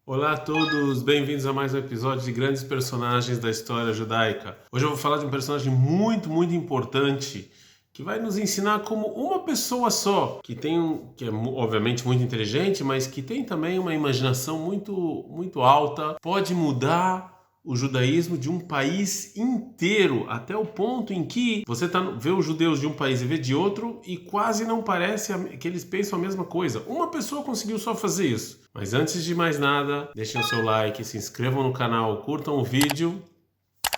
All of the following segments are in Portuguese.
Olá a todos, bem-vindos a mais um episódio de Grandes Personagens da História Judaica. Hoje eu vou falar de um personagem muito importante que vai nos ensinar como uma pessoa só, que é obviamente muito inteligente, mas que tem também uma imaginação muito alta, pode mudar o judaísmo de um país inteiro, até o ponto em que você vê os judeus de um país e vê de outro e quase não parece que eles pensam a mesma coisa. Uma pessoa conseguiu só fazer isso. Mas antes de mais nada, deixem o seu like, se inscrevam no canal, curtam o vídeo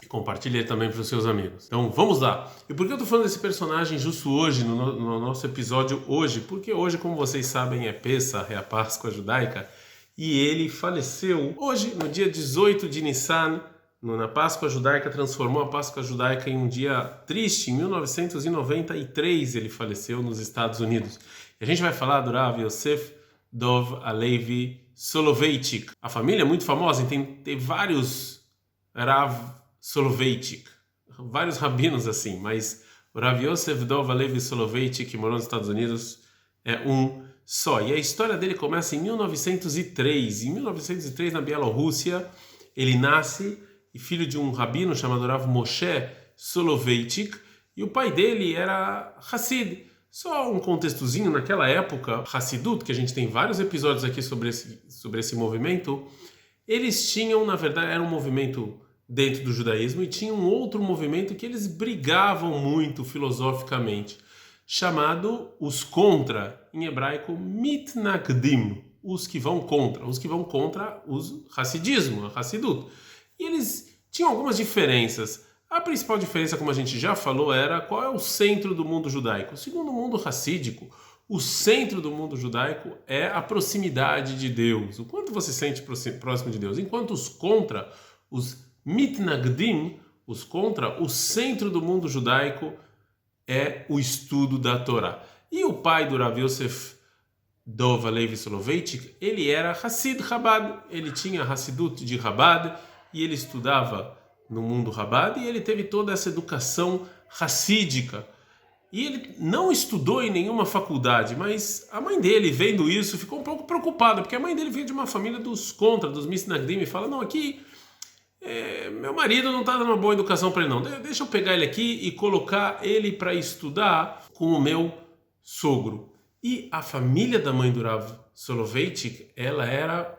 e compartilhem também para os seus amigos. Então vamos lá! E por que eu estou falando desse personagem justo hoje, no nosso episódio hoje? Porque hoje, como vocês sabem, é Pessah, é a Páscoa judaica. E ele faleceu hoje, no dia 18 de Nissan, na Páscoa judaica, transformou a Páscoa judaica em um dia triste. Em 1993 ele faleceu nos Estados Unidos. E a gente vai falar do Rav Yosef Dov Alevi Soloveitchik. A família é muito famosa, tem vários Rav Soloveitchik, vários rabinos assim, mas o Rav Yosef Dov Alevi Soloveitchik, que morou nos Estados Unidos, é um só. E a história dele começa em 1903. Em 1903, na Bielorrússia, ele nasce e filho de um rabino chamado Rav Moshe Soloveitchik, e o pai dele era Hassid. Só um contextozinho, naquela época, Hassidut, que a gente tem vários episódios aqui sobre esse movimento, eles tinham, na verdade, era um movimento dentro do judaísmo e tinha um outro movimento que eles brigavam muito filosoficamente, chamado os contra, em hebraico mitnagdim, os que vão contra o Hassidismo, a Hassidut. E eles tinham algumas diferenças. A principal diferença, como a gente já falou, era qual é o centro do mundo judaico. Segundo o mundo hassídico, o centro do mundo judaico é a proximidade de Deus, o quanto você se sente próximo de Deus. Enquanto os mitnagdim, o centro do mundo judaico é o estudo da Torá. E o pai do Rav Yosef Dov Alevi Soloveitchik, ele era Hassid Chabad, ele tinha Hassidut de Chabad e ele estudava no mundo Chabad e ele teve toda essa educação hassídica. E ele não estudou em nenhuma faculdade, mas a mãe dele, vendo isso, ficou um pouco preocupada, porque a mãe dele veio de uma família dos Mitnagdim, e fala, não, aqui meu marido não está dando uma boa educação para ele não, deixa eu pegar ele aqui e colocar ele para estudar com o meu sogro. E a família da mãe do Rav Soloveitchik, ela era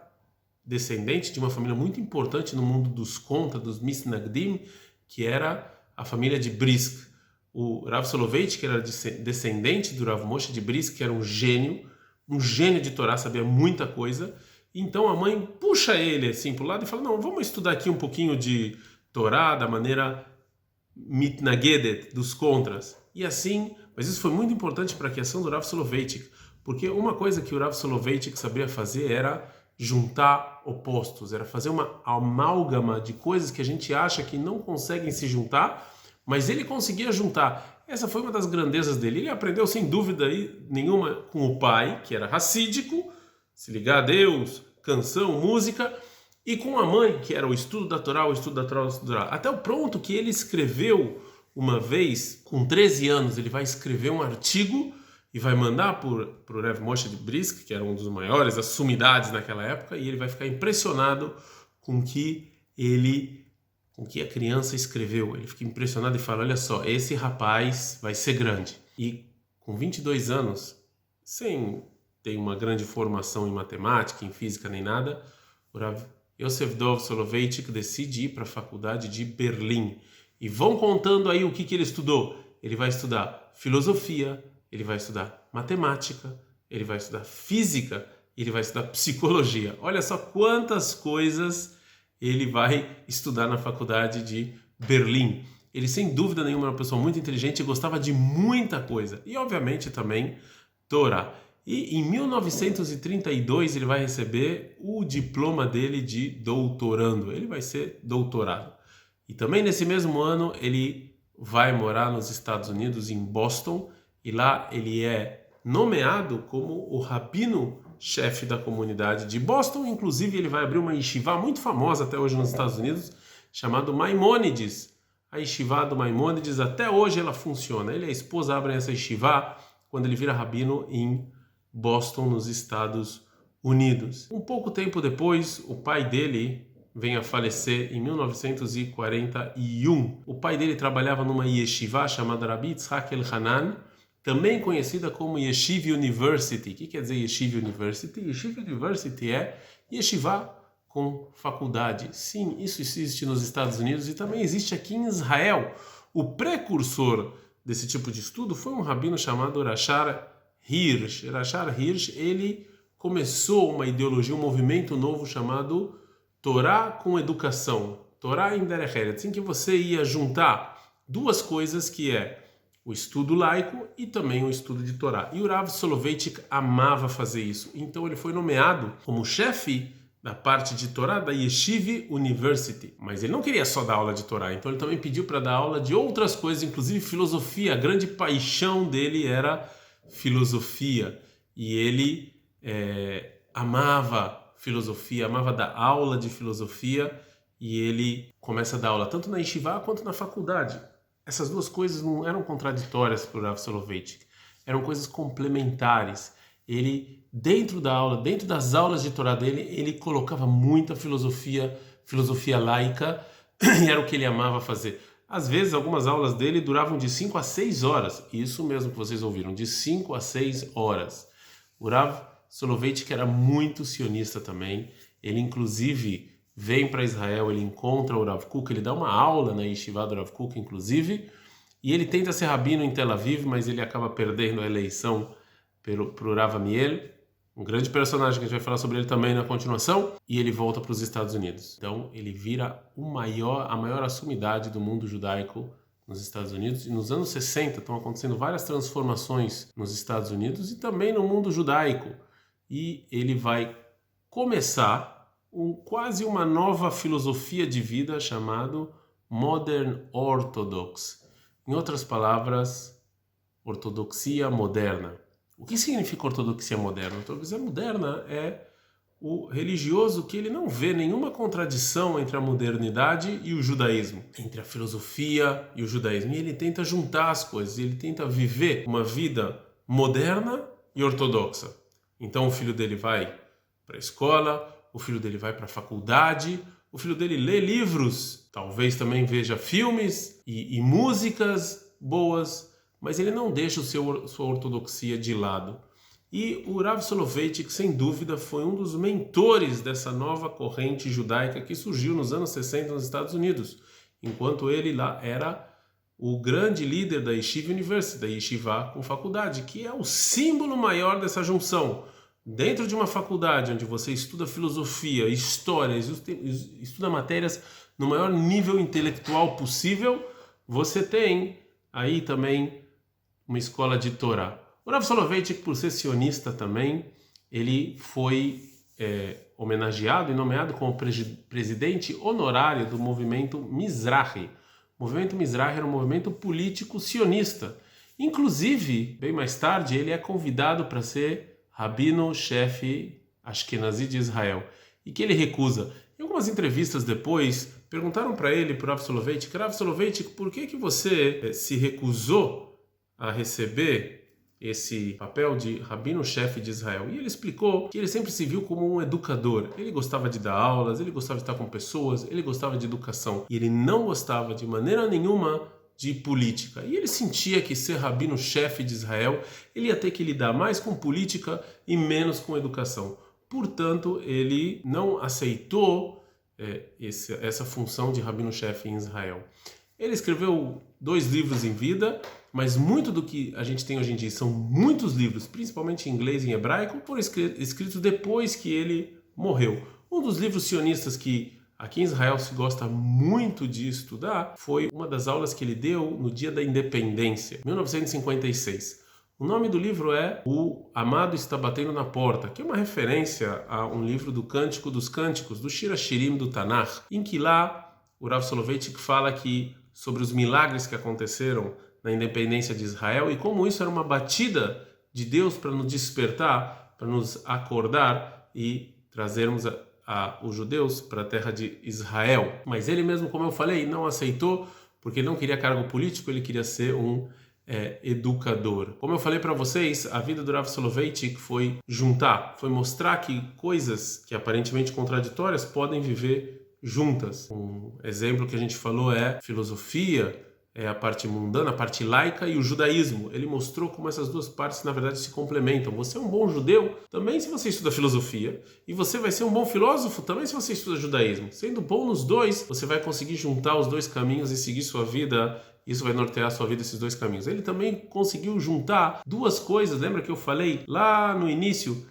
descendente de uma família muito importante no mundo dos Mitnagdim, que era a família de Brisk. O Rav Soloveitchik era descendente do Rav Moshe de Brisk, que era um gênio de Torá, sabia muita coisa. Então a mãe puxa ele assim para o lado e fala, não, vamos estudar aqui um pouquinho de Torá, da maneira mitnagedet, dos contras. E assim, mas isso foi muito importante para a criação do Rav Soloveitchik, porque uma coisa que o Rav Soloveitchik sabia fazer era juntar opostos, era fazer uma amálgama de coisas que a gente acha que não conseguem se juntar, mas ele conseguia juntar. Essa foi uma das grandezas dele. Ele aprendeu sem dúvida nenhuma com o pai, que era hassídico, se ligar a Deus, canção, música, e com a mãe, que era o estudo da Torá, até o ponto que ele escreveu uma vez, com 13 anos, ele vai escrever um artigo e vai mandar para o Rav Moshe de Brisk, que era um dos maiores, as sumidades naquela época, e ele vai ficar impressionado com que a criança escreveu. Ele fica impressionado e fala, olha só, esse rapaz vai ser grande. E com 22 anos, sem ter uma grande formação em matemática, em física, nem nada, o Rav Yosef Dov Soloveitchik decide ir para a faculdade de Berlim. E vão contando aí o que ele estudou. Ele vai estudar filosofia, ele vai estudar matemática, ele vai estudar física, ele vai estudar psicologia. Olha só quantas coisas ele vai estudar na faculdade de Berlim. Ele, sem dúvida nenhuma, era uma pessoa muito inteligente e gostava de muita coisa. E, obviamente, também Torá. E em 1932 ele vai receber o diploma dele de doutorando. Ele vai ser doutorado. E também nesse mesmo ano ele vai morar nos Estados Unidos, em Boston, e lá ele é nomeado como o rabino-chefe da comunidade de Boston. Inclusive ele vai abrir uma yeshiva muito famosa até hoje nos Estados Unidos, chamado Maimônides. A yeshiva do Maimônides, até hoje ela funciona. Ele e a esposa abrem essa yeshiva quando ele vira rabino em Boston, nos Estados Unidos. Um pouco tempo depois, o pai dele vem a falecer em 1941. O pai dele trabalhava numa yeshiva chamada Rabbi Yitzhak Elhanan, também conhecida como Yeshiva University. O que quer dizer Yeshiva University? Yeshiva University é yeshiva com faculdade. Sim, isso existe nos Estados Unidos e também existe aqui em Israel. O precursor desse tipo de estudo foi um rabino chamado Rashar Hirsch. Rashar Hirsch, ele começou uma ideologia, um movimento novo chamado Torá com educação. Torá em Derech Eretz, em que você ia juntar duas coisas que é o estudo laico e também o estudo de Torá. E o Rav Soloveitchik amava fazer isso. Então ele foi nomeado como chefe da parte de Torá da Yeshiva University. Mas ele não queria só dar aula de Torá, então ele também pediu para dar aula de outras coisas, inclusive filosofia. A grande paixão dele era filosofia. E ele amava filosofia, amava dar aula de filosofia. E ele começa a dar aula tanto na Yeshiva quanto na faculdade. Essas duas coisas não eram contraditórias para o Rav Soloveitchik, eram coisas complementares. Ele, dentro da aula, dentro das aulas de Torá dele, ele colocava muita filosofia laica, e era o que ele amava fazer. Às vezes, algumas aulas dele duravam de 5 a 6 horas. Isso mesmo que vocês ouviram, de 5 a 6 horas. O Rav Soloveitchik era muito sionista também. Ele, inclusive, vem para Israel, ele encontra o Rav Kook, ele dá uma aula na Yeshiva do Rav Kook, inclusive, e ele tenta ser rabino em Tel Aviv, mas ele acaba perdendo a eleição para o Rav Amiel, um grande personagem que a gente vai falar sobre ele também na continuação, e ele volta para os Estados Unidos. Então ele vira a maior sumidade do mundo judaico nos Estados Unidos, e nos anos 60 estão acontecendo várias transformações nos Estados Unidos e também no mundo judaico, e ele vai começar quase uma nova filosofia de vida chamado Modern Orthodox. Em outras palavras, ortodoxia moderna. O que significa ortodoxia moderna? Ortodoxia moderna é o religioso que ele não vê nenhuma contradição entre a modernidade e o judaísmo, entre a filosofia e o judaísmo. E ele tenta juntar as coisas, ele tenta viver uma vida moderna e ortodoxa. Então o filho dele vai para a escola, o filho dele vai para a faculdade, o filho dele lê livros, talvez também veja filmes e músicas boas, mas ele não deixa sua ortodoxia de lado. E o Rav Soloveitchik, sem dúvida, foi um dos mentores dessa nova corrente judaica que surgiu nos anos 60 nos Estados Unidos, enquanto ele lá era o grande líder da Yeshiva University, da Yeshiva com faculdade, que é o símbolo maior dessa junção. Dentro de uma faculdade onde você estuda filosofia, história, estuda matérias no maior nível intelectual possível, você tem aí também uma escola de Torá. O Rav Soloveitchik, por ser sionista também, ele foi homenageado e nomeado como presidente honorário do movimento Mizrahi. O movimento Mizrahi era um movimento político sionista. Inclusive, bem mais tarde, ele é convidado para ser rabino-chefe Ashkenazi de Israel, e que ele recusa. Em algumas entrevistas depois, perguntaram para ele, para o Rav Soloveitchik, por que você se recusou a receber esse papel de rabino-chefe de Israel? E ele explicou que ele sempre se viu como um educador. Ele gostava de dar aulas, ele gostava de estar com pessoas, ele gostava de educação. E ele não gostava de maneira nenhuma de política. E ele sentia que ser rabino-chefe de Israel, ele ia ter que lidar mais com política e menos com educação. Portanto, ele não aceitou essa função de rabino-chefe em Israel. Ele escreveu 2 livros em vida, mas muito do que a gente tem hoje em dia são muitos livros, principalmente em inglês e em hebraico, foram escritos depois que ele morreu. Um dos livros sionistas que aqui em Israel se gosta muito de estudar foi uma das aulas que ele deu no dia da independência, 1956. O nome do livro é O Amado Está Batendo na Porta, que é uma referência a um livro do Cântico dos Cânticos, do Shir HaShirim do Tanakh, em que lá o Rav Soloveitchik fala sobre os milagres que aconteceram na independência de Israel e como isso era uma batida de Deus para nos despertar, para nos acordar e trazermos os judeus para a terra de Israel. Mas ele mesmo, como eu falei, não aceitou, porque ele não queria cargo político, ele queria ser um educador. Como eu falei para vocês, a vida do Rav Soloveitchik foi mostrar que coisas que aparentemente contraditórias podem viver juntas. Um exemplo que a gente falou é filosofia, a parte mundana, a parte laica e o judaísmo. Ele mostrou como essas duas partes na verdade se complementam. Você é um bom judeu também se você estuda filosofia, e você vai ser um bom filósofo também se você estuda judaísmo. Sendo bom nos dois, você vai conseguir juntar os dois caminhos e seguir sua vida. Isso vai nortear a sua vida, esses dois caminhos. Ele também conseguiu juntar duas coisas. Lembra que eu falei lá no início,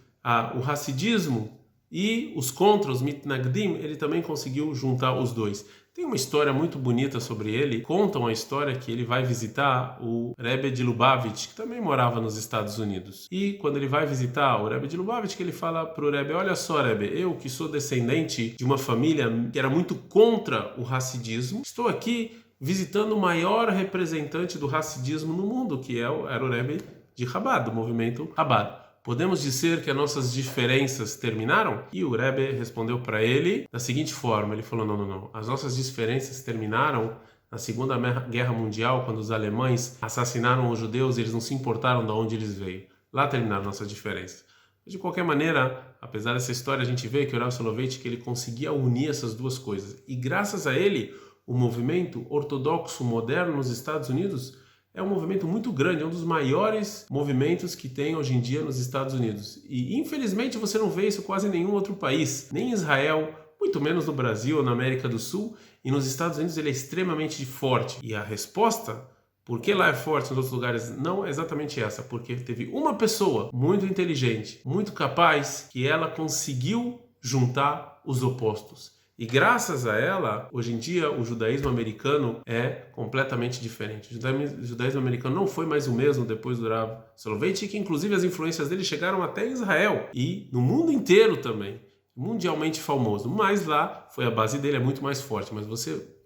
o hassidismo e os contra, os mitnagdim? Ele também conseguiu juntar os dois. Tem uma história muito bonita sobre ele. Contam a história que ele vai visitar o Rebbe de Lubavitch, que também morava nos Estados Unidos. E quando ele vai visitar o Rebbe de Lubavitch, que ele fala para o Rebbe: olha só, Rebbe, eu que sou descendente de uma família que era muito contra o hassidismo, estou aqui visitando o maior representante do hassidismo no mundo, que era o Rebbe de Chabad, do movimento Chabad. Podemos dizer que as nossas diferenças terminaram? E o Rebbe respondeu para ele da seguinte forma: ele falou, não. As nossas diferenças terminaram na Segunda Guerra Mundial, quando os alemães assassinaram os judeus e eles não se importaram de onde eles veio. Lá terminaram nossas diferenças. De qualquer maneira, apesar dessa história, a gente vê que o Rav Soloveitchik ele conseguia unir essas duas coisas. E graças a ele, o movimento ortodoxo moderno nos Estados Unidos é um movimento muito grande, é um dos maiores movimentos que tem hoje em dia nos Estados Unidos. E infelizmente você não vê isso quase em nenhum outro país, nem em Israel, muito menos no Brasil ou na América do Sul. E nos Estados Unidos ele é extremamente forte. E a resposta, por que lá é forte nos outros lugares, não é exatamente essa. Porque teve uma pessoa muito inteligente, muito capaz, que ela conseguiu juntar os opostos. E graças a ela, hoje em dia, o judaísmo americano é completamente diferente. O judaísmo americano não foi mais o mesmo depois do Rav Soloveitchik, que inclusive as influências dele chegaram até em Israel e no mundo inteiro também, mundialmente famoso. Mas lá foi a base dele, é muito mais forte. Mas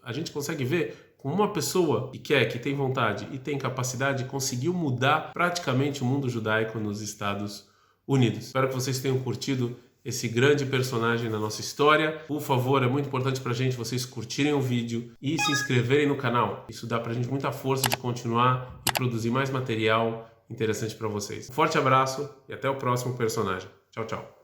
a gente consegue ver como uma pessoa que quer, que tem vontade e tem capacidade, conseguiu mudar praticamente o mundo judaico nos Estados Unidos. Espero que vocês tenham curtido esse grande personagem na nossa história. Por favor, é muito importante pra gente vocês curtirem o vídeo e se inscreverem no canal. Isso dá pra gente muita força de continuar e produzir mais material interessante para vocês. Um forte abraço e até o próximo personagem. Tchau, tchau.